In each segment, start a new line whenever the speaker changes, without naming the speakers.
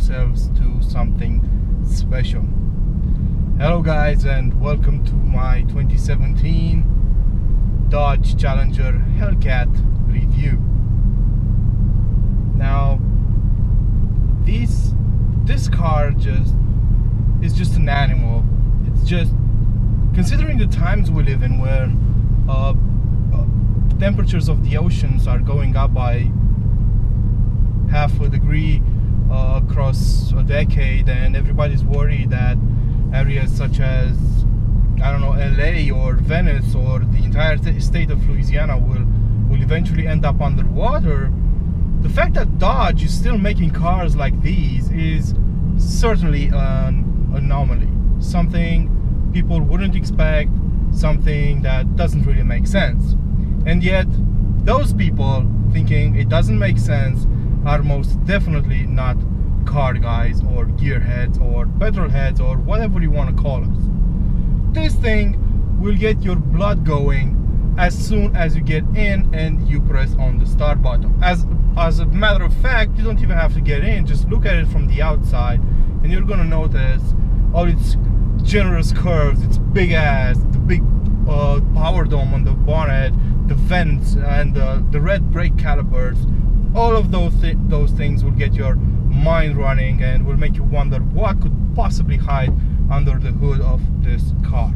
ourselves to something special. Hello guys, and welcome to my 2017 Dodge Challenger Hellcat review. Now this car is just an animal. It's just, considering the times we live in, where temperatures of the oceans are going up by half a degree across a decade, and everybody's worried that areas such as, I don't know, LA or Venice or the entire state of Louisiana will eventually end up underwater. The fact that Dodge is still making cars like these is certainly an anomaly, something people wouldn't expect, something that doesn't really make sense. And yet those people thinking it doesn't make sense are most definitely not car guys or gearheads or petrol heads or whatever you want to call us. This thing will get your blood going as soon as you get in and you press on the start button. As a matter of fact, you don't even have to get in, just look at it from the outside and you're gonna notice all its generous curves, its big ass, the big power dome on the bonnet, the vents, and the red brake calipers. All of those things will get your mind running and will make you wonder what could possibly hide under the hood of this car.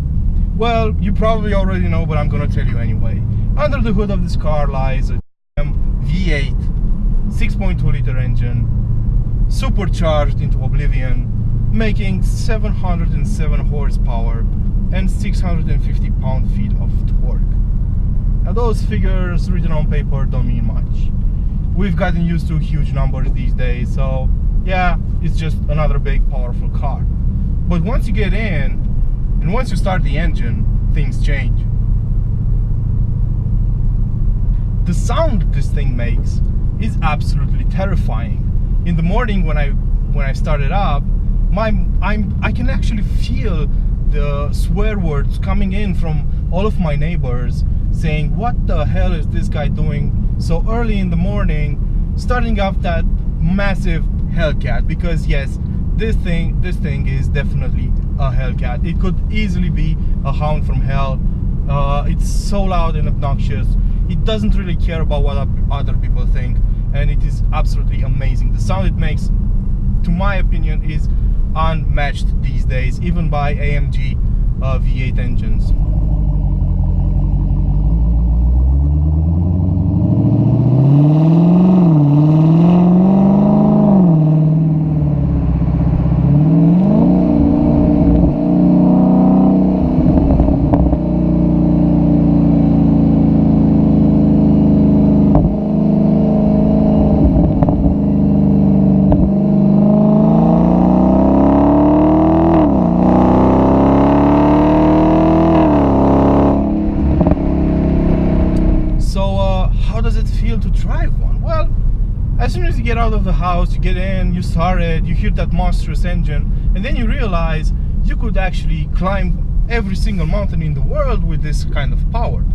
Well, you probably already know, but I'm gonna tell you anyway. Under the hood of this car lies a V8 6.2 liter engine, supercharged into oblivion, making 707 horsepower and 650 pound-feet of torque. Now those figures written on paper don't mean much. We've gotten used to huge numbers these days, so yeah, it's just another big powerful car. But once you get in and once you start the engine, things change. The sound this thing makes is absolutely terrifying. In the morning when I start it up, I can actually feel the swear words coming in from all of my neighbors saying, what the hell is this guy doing so early in the morning, starting up that massive Hellcat? Because yes, this thing is definitely a Hellcat. It could easily be a hound from hell. It's so loud and obnoxious. It doesn't really care about what other people think, and it is absolutely amazing. The sound it makes, to my opinion, is unmatched these days, even by AMG V8 engines. How does it feel to drive one? Well, as soon as you get out of the house, you get in, you start it, you hear that monstrous engine, and then you realize you could actually climb every single mountain in the world with this kind of power.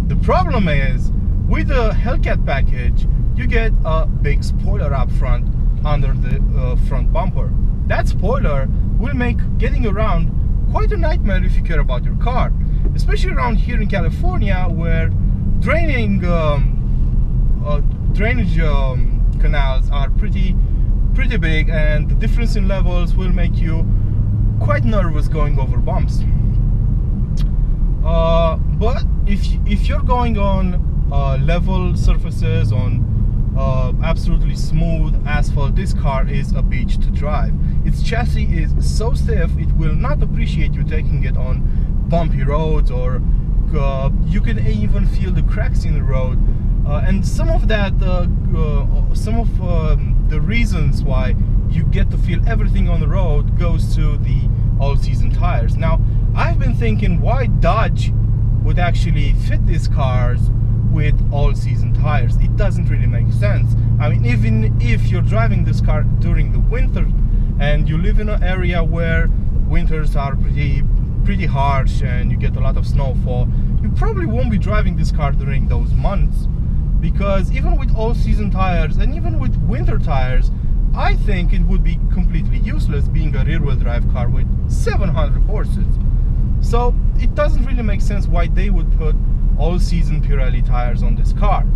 The problem is, with the Hellcat package, you get a big spoiler up front under the front bumper. That spoiler will make getting around quite a nightmare if you care about your car, especially around here in California, where drainage canals are pretty big, and the difference in levels will make you quite nervous going over bumps. But if you're going on level surfaces, on absolutely smooth asphalt, this car is a beach to drive. Its chassis is so stiff it will not appreciate you taking it on bumpy roads, or you can even feel the cracks in the road, and some of the reasons why you get to feel everything on the road goes to the all-season tires. Now, I've been thinking why Dodge would actually fit these cars with all-season tires. It doesn't really make sense. I mean, even if you're driving this car during the winter and you live in an area where winters are pretty harsh and you get a lot of snowfall, you probably won't be driving this car during those months, because even with all-season tires and even with winter tires, I think it would be completely useless being a rear-wheel drive car with 700 horses. So it doesn't really make sense why they would put all-season Pirelli tires on this car.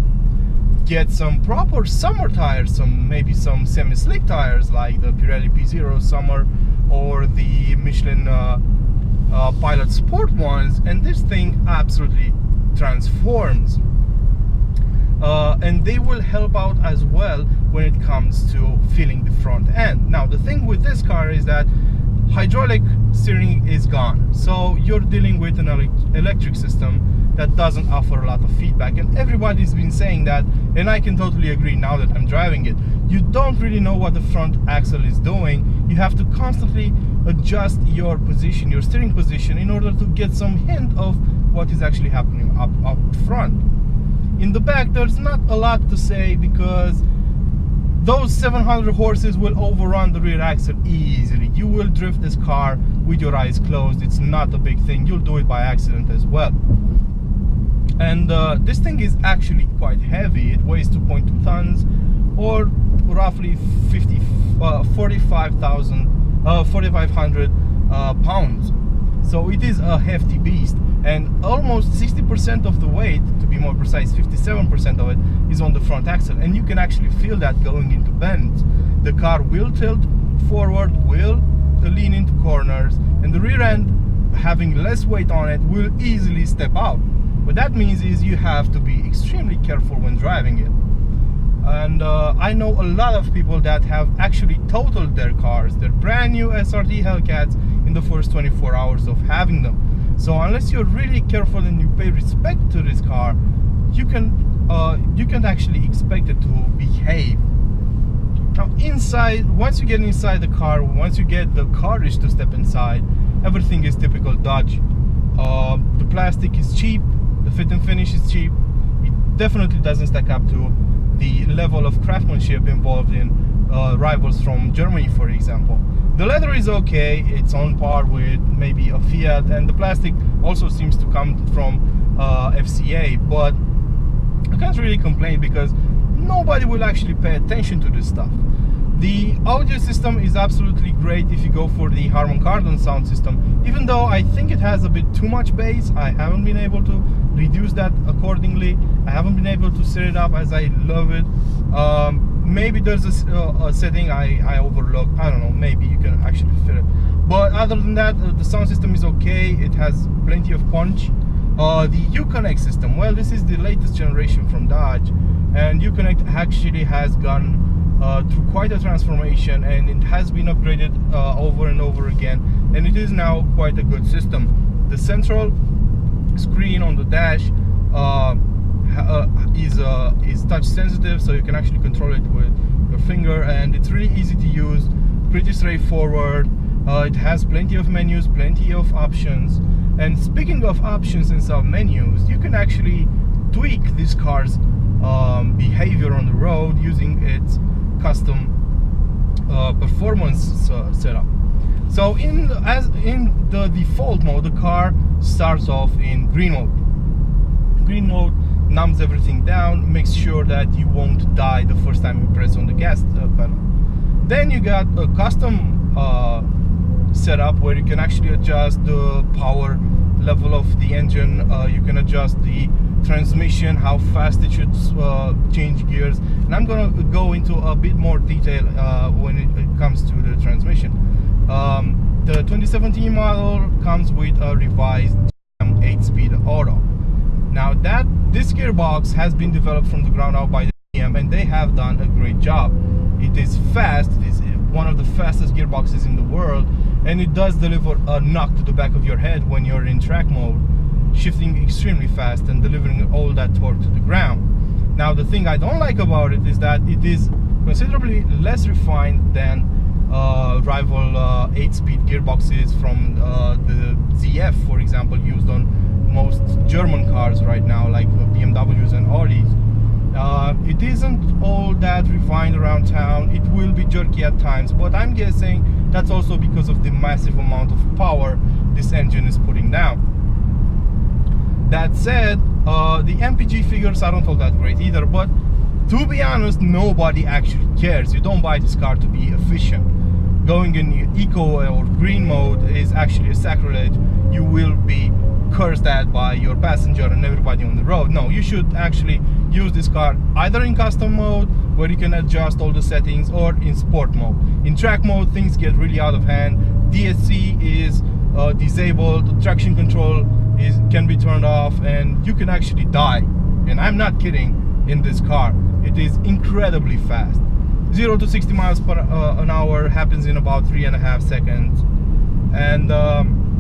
Get some proper summer tires, maybe some semi-slick tires like the Pirelli P0 Summer or the Michelin Pilot Sport ones, and this thing absolutely transforms. And they will help out as well when it comes to filling the front end. Now the thing with this car is that hydraulic steering is gone, so you're dealing with an electric system that doesn't offer a lot of feedback, and everybody's been saying that, and I can totally agree now that I'm driving it. You don't really know what the front axle is doing. You have to constantly adjust your position, your steering position, in order to get some hint of what is actually happening up front. In the back, there's not a lot to say because those 700 horses will overrun the rear axle easily. You will drift this car with your eyes closed. It's not a big thing. You'll do it by accident as well. And this thing is actually quite heavy. It weighs 2.2 tons or roughly 4,500 pounds. So it is a hefty beast, and almost 60% of the weight, to be more precise, 57% of it, is on the front axle, and you can actually feel that going into bends. The car will tilt forward, will lean into corners, and the rear end, having less weight on it, will easily step out. What that means is you have to be extremely careful when driving it. And I know a lot of people that have actually totaled their cars, their brand new SRT Hellcats, in the first 24 hours of having them. So unless you're really careful and you pay respect to this car, you can actually expect it to behave. Now inside, once you get inside the car, once you get the carriage to step inside, everything is typical Dodge. The plastic is cheap, the fit and finish is cheap. It definitely doesn't stack up to the level of craftsmanship involved in rivals from Germany, for example. The leather is okay, it's on par with maybe a Fiat, and the plastic also seems to come from FCA, but I can't really complain because nobody will actually pay attention to this stuff. The audio system is absolutely great if you go for the Harman Kardon sound system, even though I think it has a bit too much bass. I haven't been able to reduce that accordingly. I haven't been able to set it up as I love it. Maybe there's a setting I overlooked. I don't know, maybe you can actually fit it. But other than that, the sound system is okay. It has plenty of punch. The UConnect system, well, this is the latest generation from Dodge, and UConnect actually has gone through quite a transformation, and it has been upgraded over and over again, and it is now quite a good system. The central screen on the dash is touch sensitive, so you can actually control it with your finger, and it's really easy to use, pretty straightforward. It has plenty of menus, plenty of options, and speaking of options and sub menus, you can actually tweak this car's behavior on the road using its custom performance setup. So in the default mode, the car starts off in green mode. Green mode numbs everything down, makes sure that you won't die the first time you press on the gas pedal. Then you got a custom setup where you can actually adjust the power level of the engine. You can adjust the transmission, how fast it should change gears, and I'm gonna go into a bit more detail when it comes to the transmission. The 2017 model comes with a revised 8-speed auto. Now this gearbox has been developed from the ground up by the GM, and they have done a great job. It is fast. It is one of the fastest gearboxes in the world, and it does deliver a knock to the back of your head when you're in track mode, shifting extremely fast and delivering all that torque to the ground. Now the thing I don't like about it is that it is considerably less refined than rival 8-speed gearboxes from the ZF, for example, used on most German cars right now, like BMWs and Audis. It isn't all that refined around town. It will be jerky at times, but I'm guessing that's also because of the massive amount of power this engine is putting down. That said, the MPG figures aren't all that great either, but To be honest, nobody actually cares. You don't buy this car to be efficient. Going in eco or green mode is actually a sacrilege. You will be cursed at by your passenger and everybody on the road. No, you should actually use this car either in custom mode, where you can adjust all the settings, or in sport mode. In track mode, things get really out of hand. DSC is disabled, traction control can be turned off, and you can actually die. And I'm not kidding. In this car, it is incredibly fast. 0 to 60 miles per an hour happens in about 3.5 seconds, and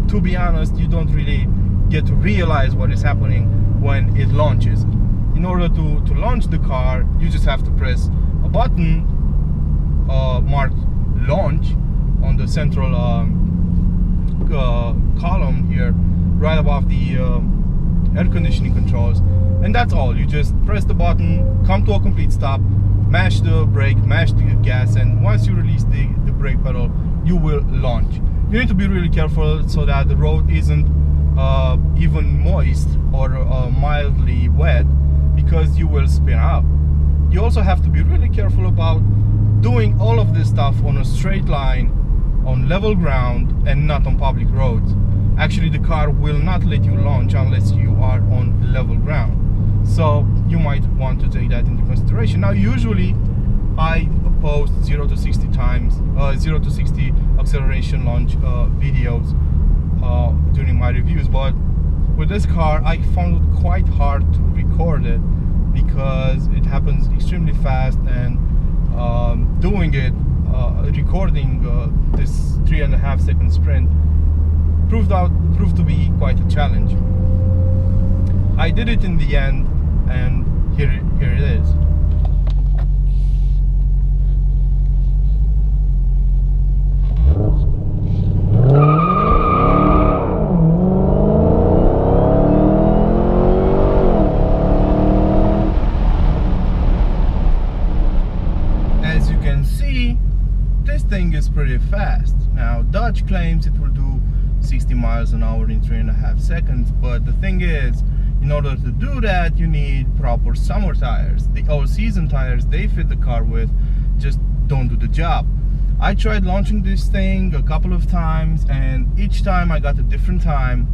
to be honest, you don't really get to realize what is happening when it launches. In order to launch the car, you just have to press a button marked launch on the central column here, right above the air conditioning controls, and that's all. You just press the button, come to a complete stop, mash the brake, mash the gas, and once you release the brake pedal, you will launch. You need to be really careful so that the road isn't even moist or mildly wet, because you will spin out. You also have to be really careful about doing all of this stuff on a straight line, on level ground, and not on public roads. Actually, the car will not let you launch unless you are on level ground. So you might want to take that into consideration. Now, usually I post 0 to 60 times, 0 to 60 acceleration launch videos during my reviews, but with this car I found it quite hard to record it because it happens extremely fast, and doing it, recording this 3.5 second sprint proved to be quite a challenge. I did it in the end, and here it is. As you can see, this thing is pretty fast. Now, Dodge claims it will do 60 miles an hour in 3.5 seconds, but the thing is, in order to do that, you need proper summer tires. The all-season tires they fit the car with just don't do the job. I tried launching this thing a couple of times, and each time I got a different time.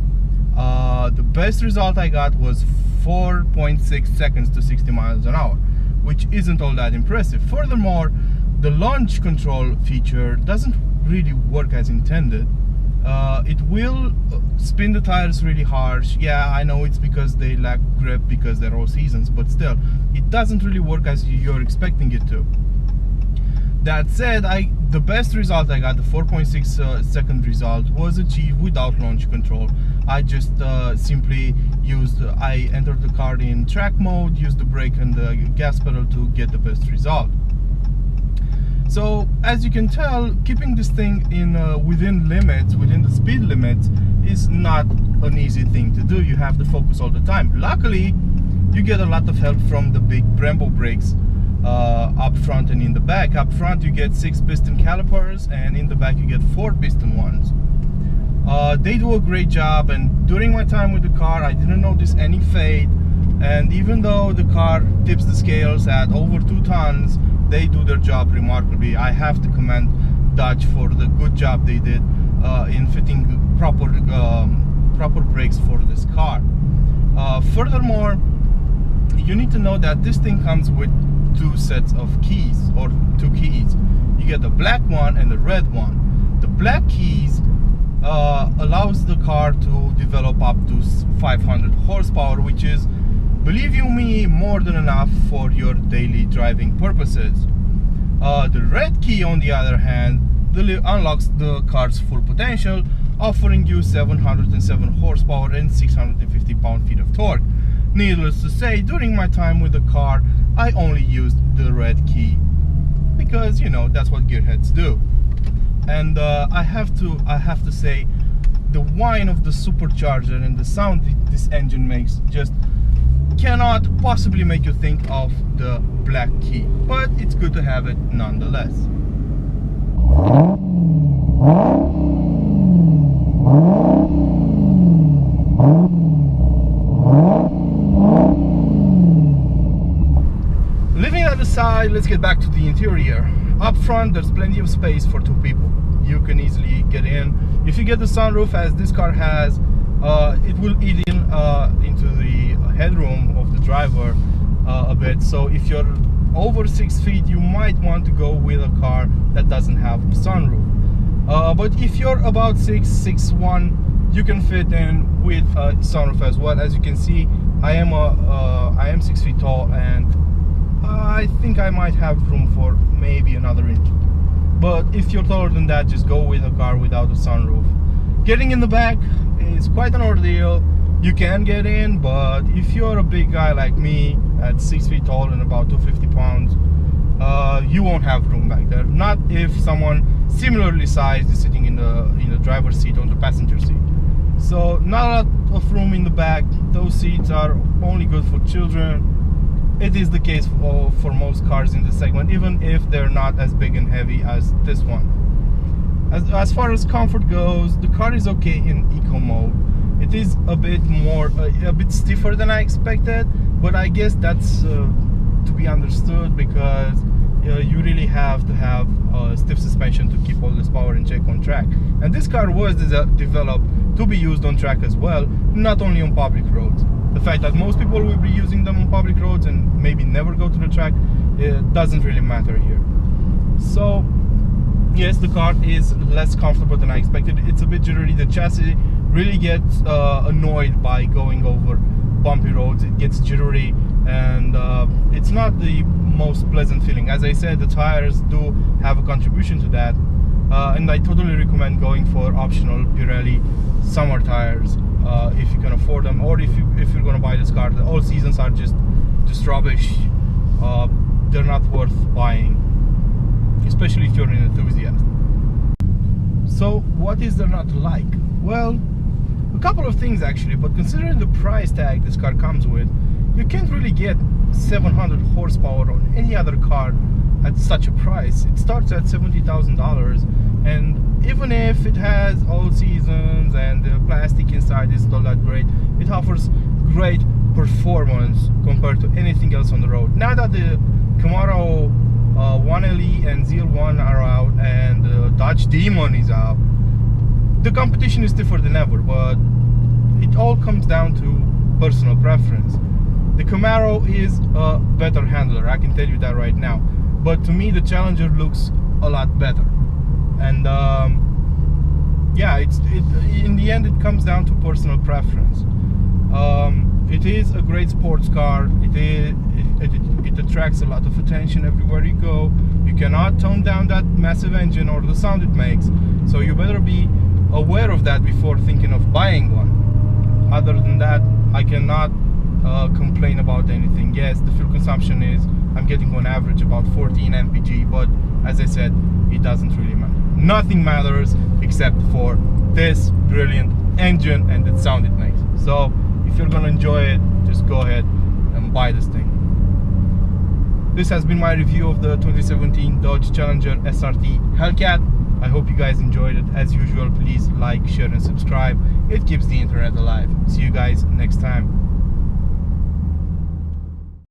The best result I got was 4.6 seconds to 60 miles an hour, which isn't all that impressive. Furthermore, the launch control feature doesn't really work as intended. It will spin the tires really harsh. Yeah, I know it's because they lack grip because they're all seasons, but still, it doesn't really work as you're expecting it to. That said, the best result I got, the 4.6 second result, was achieved without launch control. I just simply I entered the car in track mode, used the brake and the gas pedal to get the best result. So, as you can tell, keeping this thing in within the speed limits, is not an easy thing to do. You have to focus all the time. Luckily, you get a lot of help from the big Brembo brakes up front and in the back. Up front you get 6 piston calipers, and in the back you get 4 piston ones. They do a great job, and during my time with the car I didn't notice any fade, and even though the car tips the scales at over 2 tons, they do their job remarkably. I have to commend Dodge for the good job they did in fitting proper brakes for this car. Furthermore, you need to know that this thing comes with 2 sets of keys, or 2 keys. You get the black one and the red one. The black keys allows the car to develop up to 500 horsepower, which is, believe you me, more than enough for your daily driving purposes. The red key, on the other hand, unlocks the car's full potential, offering you 707 horsepower and 650 pound-feet of torque. Needless to say, during my time with the car, I only used the red key because, you know, that's what gearheads do. And I have to say, the whine of the supercharger and the sound this engine makes just cannot possibly make you think of the black key, but it's good to have it nonetheless. Living at aside, let's get back to the interior. Up front, there's plenty of space for 2 people. You can easily get in. If you get the sunroof, as this car has, it will eat into the headroom of the driver a bit. So if you're over 6 feet, you might want to go with a car that doesn't have a sunroof. But if you're about 6'1", you can fit in with a sunroof as well. As you can see, I am 6 feet tall, and I think I might have room for maybe another inch. But if you're taller than that, just go with a car without a sunroof. Getting in the back is quite an ordeal. You can get in, but if you're a big guy like me at 6 feet tall and about 250 pounds, you won't have room back there. Not if someone similarly sized is sitting in the driver's seat or the passenger seat. So not a lot of room in the back. Those seats are only good for children. It is the case for most cars in this segment, even if they're not as big and heavy as this one. As far as comfort goes, the car is okay in eco mode. It is a bit stiffer than I expected, but I guess that's to be understood, because you really have to have stiff suspension to keep all this power in check on track. And this car was developed to be used on track as well, not only on public roads. The fact that most people will be using them on public roads and maybe never go to the track, it doesn't really matter here. So yes, the car is less comfortable than I expected. It's a bit jittery. The chassis really gets annoyed by going over bumpy roads. It gets jittery, and it's not the most pleasant feeling. As I said, the tires do have a contribution to that, and I totally recommend going for optional Pirelli summer tires if you can afford them, or if you're gonna buy this car. The all seasons are just rubbish. They're not worth buying, especially if you're an enthusiast. So what is there not to like? Well, a couple of things actually, but considering the price tag this car comes with, you can't really get 700 horsepower on any other car at such a price. It starts at $70,000, and even if it has all seasons and the plastic inside is not that great, it offers great performance compared to anything else on the road. Now that the Camaro 1LE and ZL1 are out and the Dodge Demon is out, the competition is stiffer than ever, but it all comes down to personal preference. The Camaro is a better handler, I can tell you that right now, but to me the Challenger looks a lot better. And yeah, in the end it comes down to personal preference. It is a great sports car. It attracts a lot of attention everywhere you go. You cannot tone down that massive engine or the sound it makes, so you better be aware of that before thinking of buying one. Other than that, I cannot complain about anything. Yes, the fuel consumption is, I'm getting on average about 14 mpg, but as I said, it doesn't really matter. Nothing matters except for this brilliant engine and the sound it makes. So if you're gonna enjoy it, just go ahead and buy this thing. This has been my review of the 2017 Dodge Challenger SRT Hellcat. I hope you guys enjoyed it. As usual, please like, share and subscribe. It keeps the internet alive. See you guys next time.